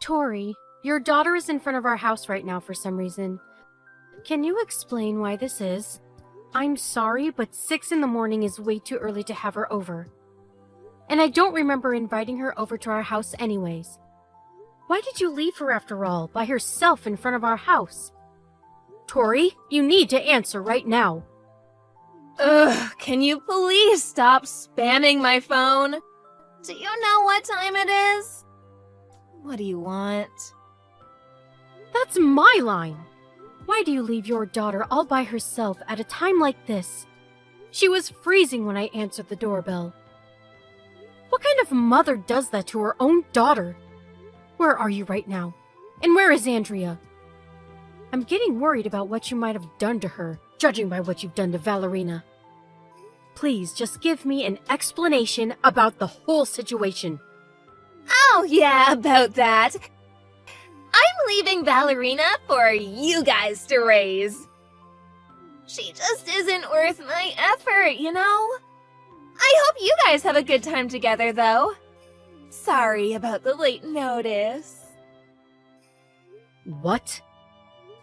Tori, your daughter is in front of our house right now for some reason. Can you explain why this is? I'm sorry, but 6 in the morning is way too early to have her over. And I don't remember inviting her over to our house anyways. Why did you leave her after all, by herself in front of our house? Tori, you need to answer right now. Ugh, can you please stop spamming my phone? Do you know what time it is? What do you want? That's my line. Why do you leave your daughter all by herself at a time like this? She was freezing when I answered the doorbell. What kind of mother does that to her own daughter? Where are you right now? And where is Andrea? I'm getting worried about what you might have done to her, judging by what you've done to Valerina. Please just give me an explanation about the whole situation. Oh, yeah, about that. I'm leaving Valerina for you guys to raise. She just isn't worth my effort, you know? I hope you guys have a good time together, though. Sorry about the late notice. What?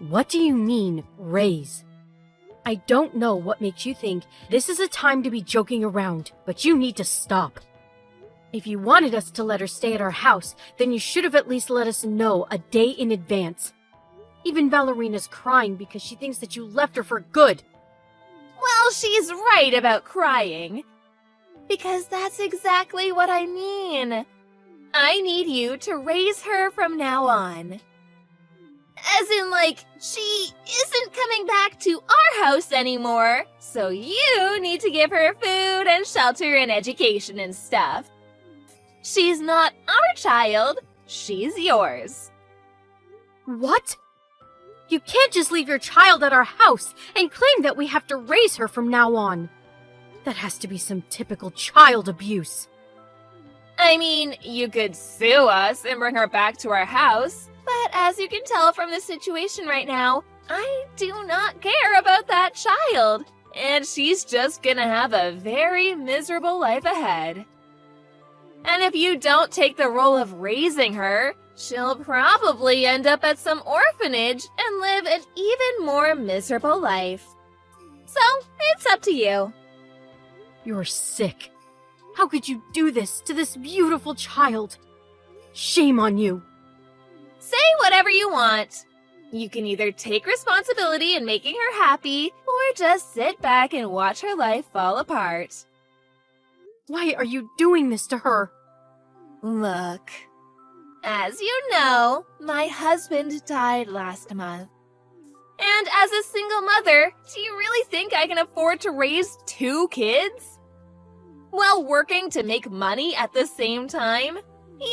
What do you mean, raise? I don't know what makes you think this is a time to be joking around, but you need to stop. If you wanted us to let her stay at our house, then you should have at least let us know a day in advance. Even Valerina's crying because she thinks that you left her for good. Well, she's right about crying. Because that's exactly what I mean. I need you to raise her from now on. As in, like, she isn't coming back to our house anymore, so you need to give her food and shelter and education and stuff. She's not our child, she's yours. What? You can't just leave your child at our house and claim that we have to raise her from now on. That has to be some typical child abuse. I mean, you could sue us and bring her back to our house, but as you can tell from the situation right now, I do not care about that child, and she's just gonna have a very miserable life ahead. And if you don't take the role of raising her, she'll probably end up at some orphanage and live an even more miserable life. So, it's up to you. You're sick. How could you do this to this beautiful child? Shame on you. Say whatever you want. You can either take responsibility in making her happy, or just sit back and watch her life fall apart. Why are you doing this to her? Look, as you know, my husband died last month. And as a single mother, do you really think I can afford to raise 2 kids? While working to make money at the same time?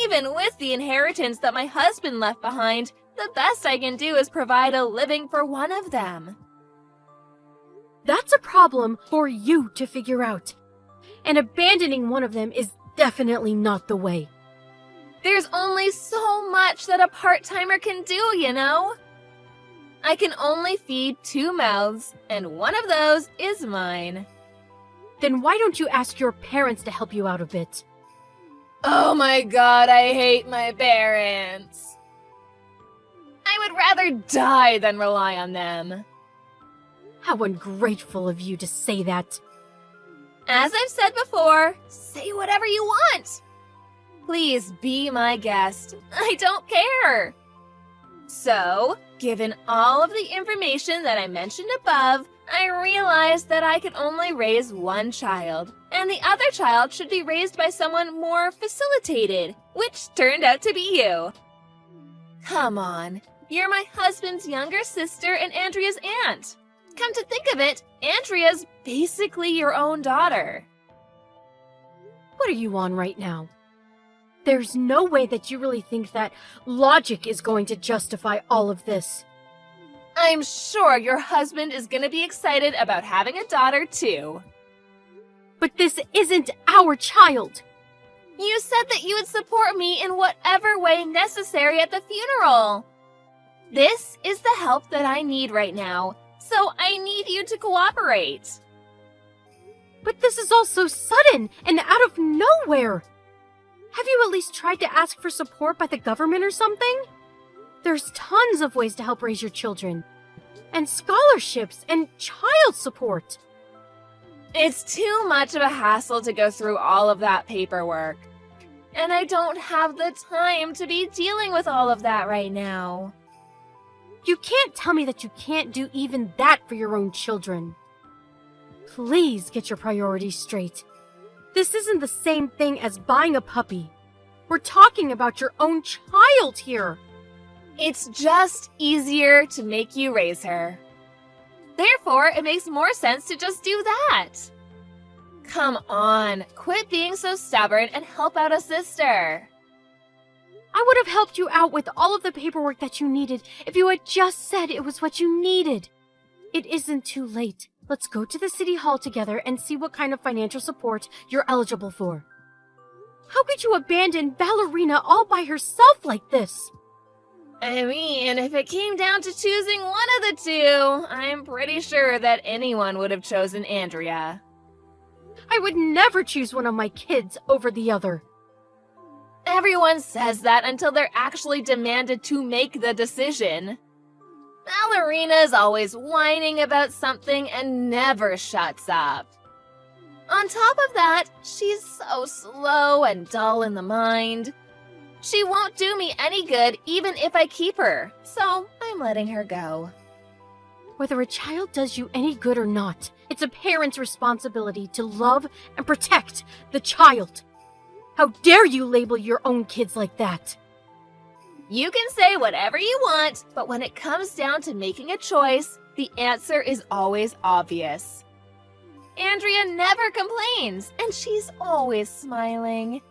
Even with the inheritance that my husband left behind, the best I can do is provide a living for one of them. That's a problem for you to figure out. And abandoning one of them is definitely not the way. There's only so much that a part-timer can do, you know? I can only feed 2 mouths, and one of those is mine. Then why don't you ask your parents to help you out a bit? Oh my god, I hate my parents. I would rather die than rely on them. How ungrateful of you to say that. As I've said before, say whatever you want. Please be my guest. I don't care. So, given all of the information that I mentioned above, I realized that I could only raise one child, and the other child should be raised by someone more facilitated, which turned out to be you. Come on, you're my husband's younger sister and Andrea's aunt. Come to think of it, Andrea's basically your own daughter. What are you on right now? There's no way that you really think that logic is going to justify all of this. I'm sure your husband is going to be excited about having a daughter, too. But this isn't our child. You said that you would support me in whatever way necessary at the funeral. This is the help that I need right now, so I need you to cooperate. But this is all so sudden and out of nowhere. Have you at least tried to ask for support by the government or something? There's tons of ways to help raise your children. And scholarships and child support. It's too much of a hassle to go through all of that paperwork. And I don't have the time to be dealing with all of that right now. You can't tell me that you can't do even that for your own children. Please get your priorities straight. This isn't the same thing as buying a puppy. We're talking about your own child here. It's just easier to make you raise her. Therefore, it makes more sense to just do that. Come on, quit being so stubborn and help out a sister. I would have helped you out with all of the paperwork that you needed if you had just said it was what you needed. It isn't too late. Let's go to the city hall together and see what kind of financial support you're eligible for. How could you abandon Ballerina all by herself like this? I mean, if it came down to choosing one of the two, I'm pretty sure that anyone would have chosen Andrea. I would never choose one of my kids over the other. Everyone says that until they're actually demanded to make the decision. Ballerina's always whining about something and never shuts up. On top of that, she's so slow and dull in the mind. She won't do me any good even if I keep her, so I'm letting her go. Whether a child does you any good or not, it's a parent's responsibility to love and protect the child. How dare you label your own kids like that? You can say whatever you want, but when it comes down to making a choice, the answer is always obvious. Andrea never complains, and she's always smiling.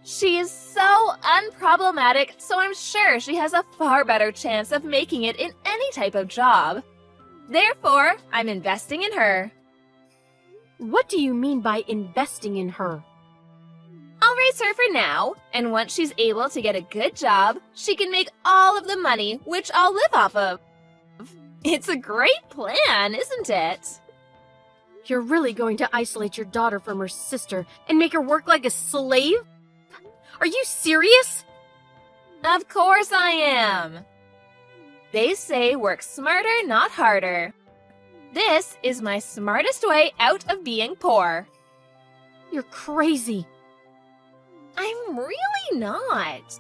She is so unproblematic, so I'm sure she has a far better chance of making it in any type of job. Therefore, I'm investing in her. What do you mean by investing in her? I'll raise her for now, and once she's able to get a good job, she can make all of the money, which I'll live off of. It's a great plan, isn't it? You're really going to isolate your daughter from her sister and make her work like a slave? Are you serious? Of course I am. They say work smarter, not harder. This is my smartest way out of being poor. You're crazy. I'm really not.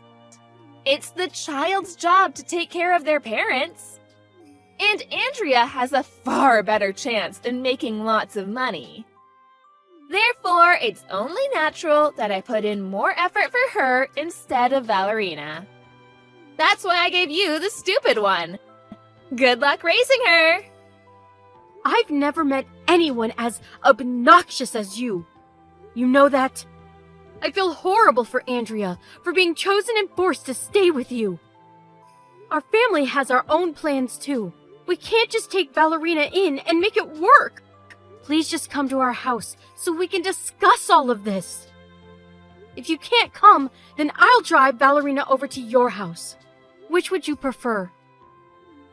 It's the child's job to take care of their parents. And Andrea has a far better chance in making lots of money. Therefore, it's only natural that I put in more effort for her instead of Ballerina. That's why I gave you the stupid one. Good luck raising her! I've never met anyone as obnoxious as you. You know that? I feel horrible for Andrea for being chosen and forced to stay with you. Our family has our own plans too. We can't just take Ballerina in and make it work. Please just come to our house so we can discuss all of this. If you can't come, then I'll drive Ballerina over to your house. Which would you prefer?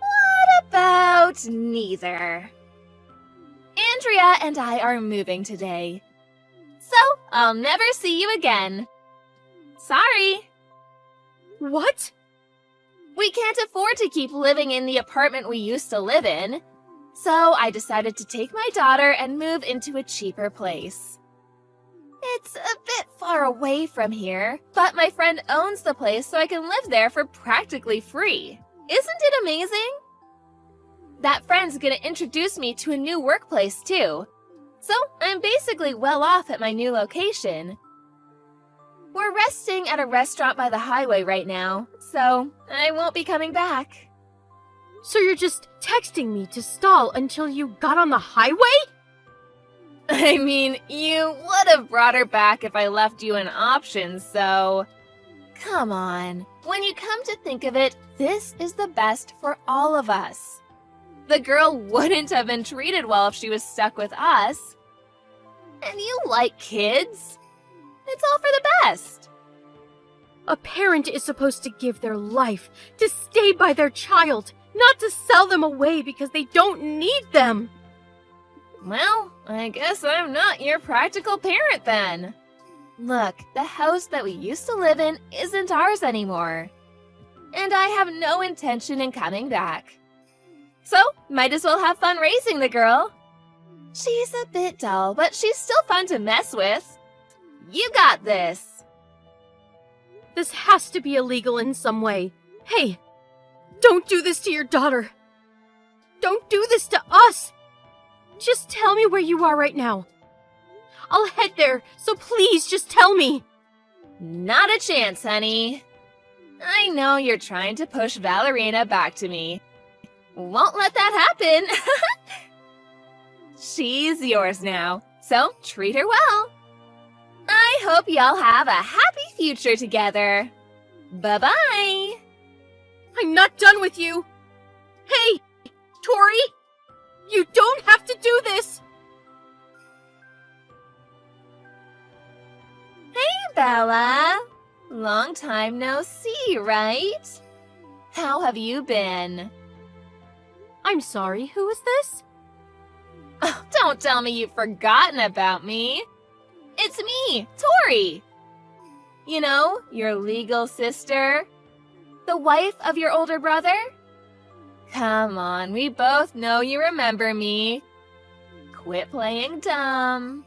What about neither? Andrea and I are moving today. So, I'll never see you again. Sorry. What? We can't afford to keep living in the apartment we used to live in. So, I decided to take my daughter and move into a cheaper place. It's a bit far away from here, but my friend owns the place so I can live there for practically free. Isn't it amazing? That friend's gonna introduce me to a new workplace too. So I'm basically well off at my new location. We're resting at a restaurant by the highway right now, so I won't be coming back. So you're just texting me to stall until you got on the highway? I mean, you would have brought her back if I left you an option, so... Come on. When you come to think of it, this is the best for all of us. The girl wouldn't have been treated well if she was stuck with us. And you like kids. It's all for the best. A parent is supposed to give their life to stay by their child, not to sell them away because they don't need them. Well, I guess I'm not your practical parent then. Look, the house that we used to live in isn't ours anymore. And I have no intention in coming back. So, might as well have fun raising the girl. She's a bit dull, but she's still fun to mess with. You got this. This has to be illegal in some way. Hey, don't do this to your daughter. Don't do this to us. Just tell me where you are right now. I'll head there, so please just tell me. Not a chance, honey. I know you're trying to push Valerina back to me. Won't let that happen. She's yours now, so treat her well. I hope y'all have a happy future together. Bye-bye. I'm not done with you. Hey, Tori, you don't have to do this. Hey, Bella. Long time no see, right? How have you been? I'm sorry, who is this? Oh, don't tell me you've forgotten about me. It's me, Tori. You know, your legal sister. The wife of your older brother? Come on, we both know you remember me. Quit playing dumb.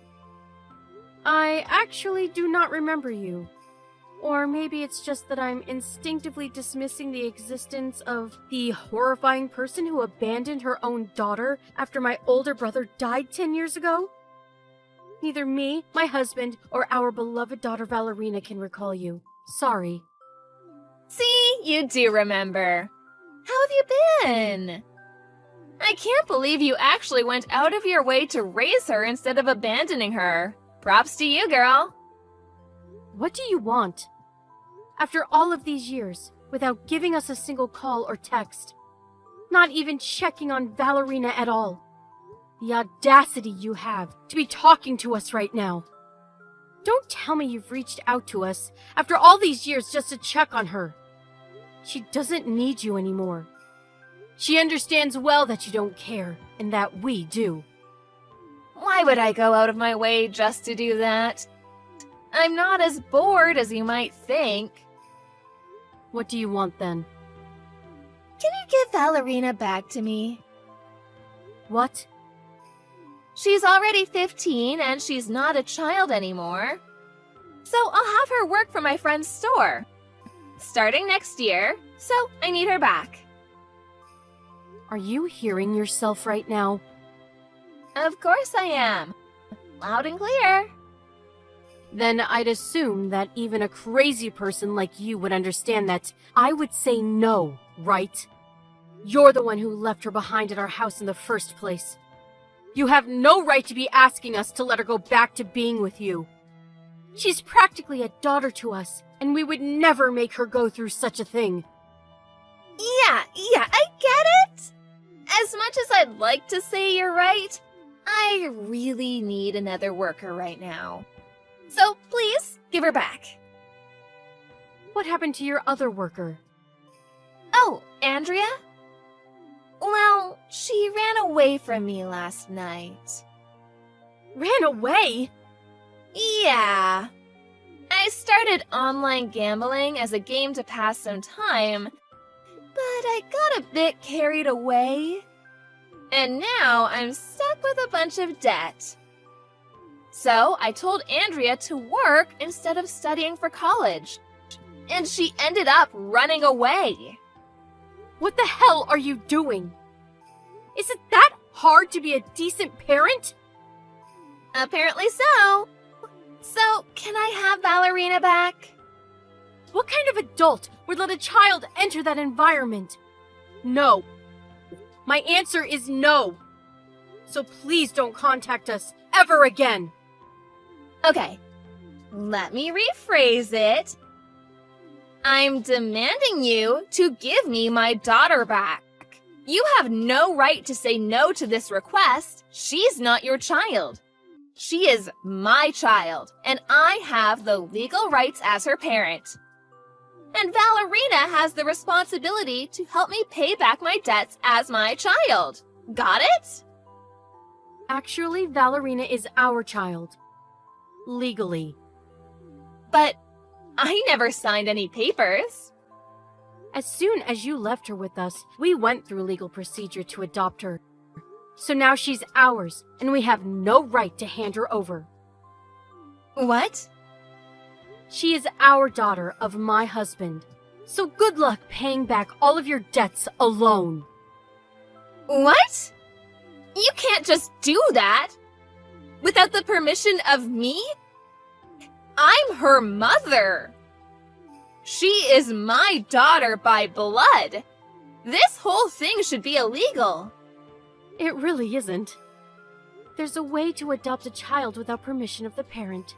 I actually do not remember you. Or maybe it's just that I'm instinctively dismissing the existence of the horrifying person who abandoned her own daughter after my older brother died 10 years ago? Neither me, my husband, or our beloved daughter Valerina can recall you. Sorry. See, you do remember. How have you been? I can't believe you actually went out of your way to raise her instead of abandoning her. Props to you, girl. What do you want? After all of these years, without giving us a single call or text. Not even checking on Valerina at all. The audacity you have to be talking to us right now. Don't tell me you've reached out to us after all these years just to check on her. She doesn't need you anymore. She understands well that you don't care, and that we do. Why would I go out of my way just to do that? I'm not as bored as you might think. What do you want then? Can you give Valerina back to me? What? She's already 15 and she's not a child anymore. So I'll have her work for my friend's store. Starting next year, so I need her back. Are you hearing yourself right now? Of course I am. Loud and clear. Then I'd assume that even a crazy person like you would understand that I would say no, right? You're the one who left her behind at our house in the first place. You have no right to be asking us to let her go back to being with you. She's practically a daughter to us, and we would never make her go through such a thing. Yeah, I get it. As much as I'd like to say you're right, I really need another worker right now. So please, give her back. What happened to your other worker? Oh, Andrea? Well, she ran away from me last night. Ran away? Yeah. I started online gambling as a game to pass some time, but I got a bit carried away. And now I'm stuck with a bunch of debt. So I told Andrea to work instead of studying for college. And she ended up running away. What the hell are you doing? Is it that hard to be a decent parent? Apparently so. So, can I have Valerina back? What kind of adult would let a child enter that environment? No. My answer is no. So please don't contact us ever again. Okay, let me rephrase it. I'm demanding you to give me my daughter back. You have no right to say no to this request. She's not your child. She is my child, and I have the legal rights as her parent. And Valerina has the responsibility to help me pay back my debts as my child. Got it? Actually, Valerina is our child. Legally. But I never signed any papers. As soon as you left her with us, we went through legal procedure to adopt her. So now she's ours, and we have no right to hand her over. What? She is our daughter of my husband. So good luck paying back all of your debts alone. What? You can't just do that. Without the permission of me? I'm her mother. She is my daughter by blood. This whole thing should be illegal. It really isn't. There's a way to adopt a child without permission of the parent.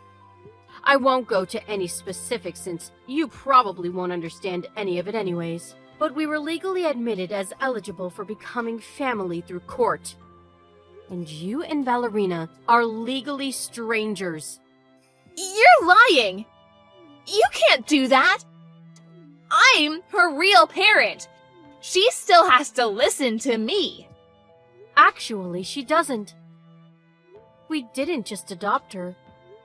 I won't go to any specifics since you probably won't understand any of it anyways. But we were legally admitted as eligible for becoming family through court. And you and Valerina are legally strangers. You're lying. You can't do that. I'm her real parent. She still has to listen to me. Actually, she doesn't. We didn't just adopt her.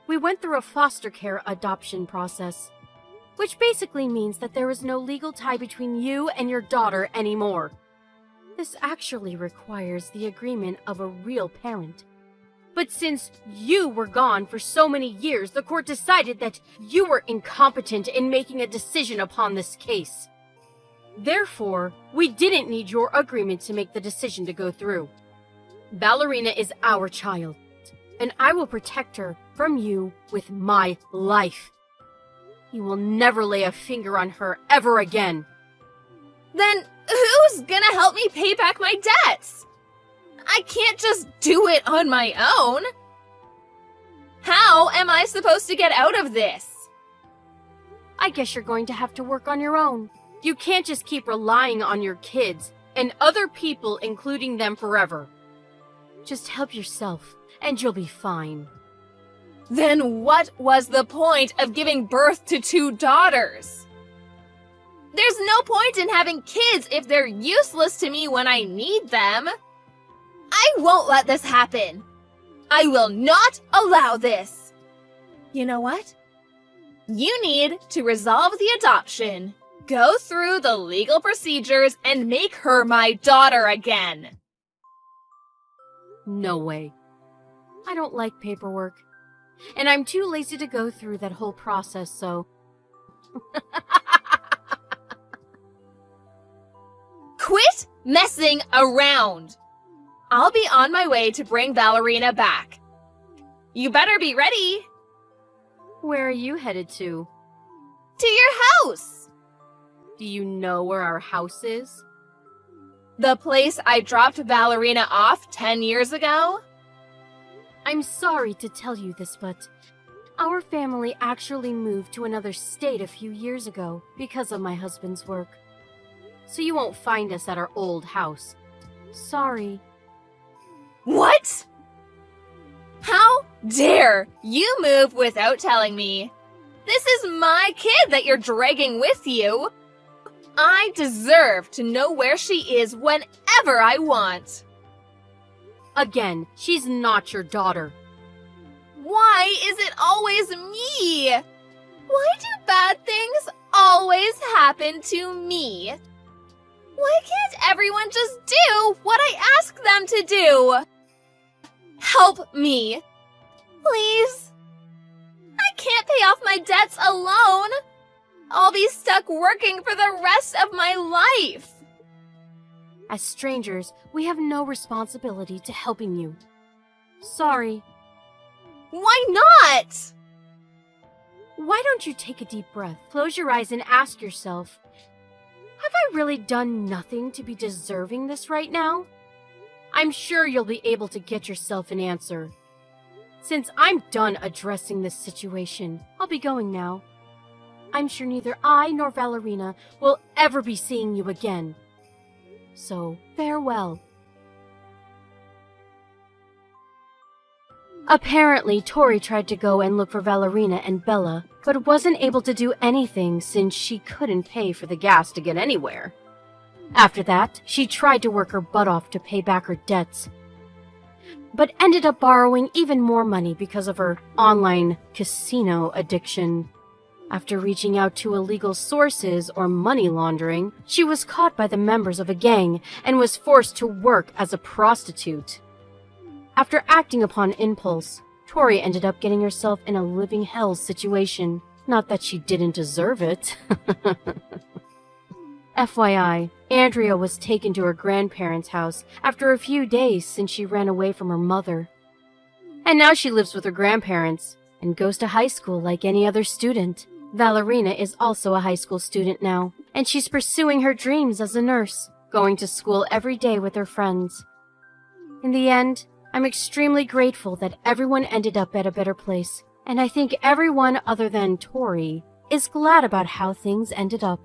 We went through a foster care adoption process, which basically means that there is no legal tie between you and your daughter anymore. This actually requires the agreement of a real parent. But since you were gone for so many years, the court decided that you were incompetent in making a decision upon this case. Therefore, we didn't need your agreement to make the decision to go through. Ballerina is our child, and I will protect her from you with my life. You will never lay a finger on her ever again. Then who's gonna help me pay back my debts? I can't just do it on my own. How am I supposed to get out of this? I guess you're going to have to work on your own. You can't just keep relying on your kids and other people, including them, forever. Just help yourself, and you'll be fine. Then what was the point of giving birth to 2 daughters? There's no point in having kids if they're useless to me when I need them. I won't let this happen. I will not allow this. You know what? You need to resolve the adoption, go through the legal procedures, and make her my daughter again. No way. I don't like paperwork. And I'm too lazy to go through that whole process, so... Quit messing around! I'll be on my way to bring Ballerina back. You better be ready. Where are you headed to? To your house! Do you know where our house is? The place I dropped Ballerina off 10 years ago? I'm sorry to tell you this, but our family actually moved to another state a few years ago because of my husband's work. So you won't find us at our old house. Sorry. What? How dare you move without telling me? This is my kid that you're dragging with you. I deserve to know where she is whenever I want. Again, she's not your daughter. Why is it always me? Why do bad things always happen to me? Why can't everyone just do what I ask them to do? Help me. Please. I can't pay off my debts alone. I'll be stuck working for the rest of my life. As strangers, we have no responsibility to helping you. Sorry. Why not? Why don't you take a deep breath, close your eyes, and ask yourself, have I really done nothing to be deserving this right now? I'm sure you'll be able to get yourself an answer. Since I'm done addressing this situation, I'll be going now. I'm sure neither I nor Valerina will ever be seeing you again. So, farewell. Apparently, Tori tried to go and look for Valerina and Bella, but wasn't able to do anything since she couldn't pay for the gas to get anywhere. After that, she tried to work her butt off to pay back her debts, but ended up borrowing even more money because of her online casino addiction. After reaching out to illegal sources or money laundering, she was caught by the members of a gang and was forced to work as a prostitute. After acting upon impulse, Tori ended up getting herself in a living hell situation. Not that she didn't deserve it. FYI, Andrea was taken to her grandparents' house after a few days since she ran away from her mother. And now she lives with her grandparents and goes to high school like any other student. Valerina is also a high school student now, and she's pursuing her dreams as a nurse, going to school every day with her friends. In the end, I'm extremely grateful that everyone ended up at a better place, and I think everyone other than Tori is glad about how things ended up.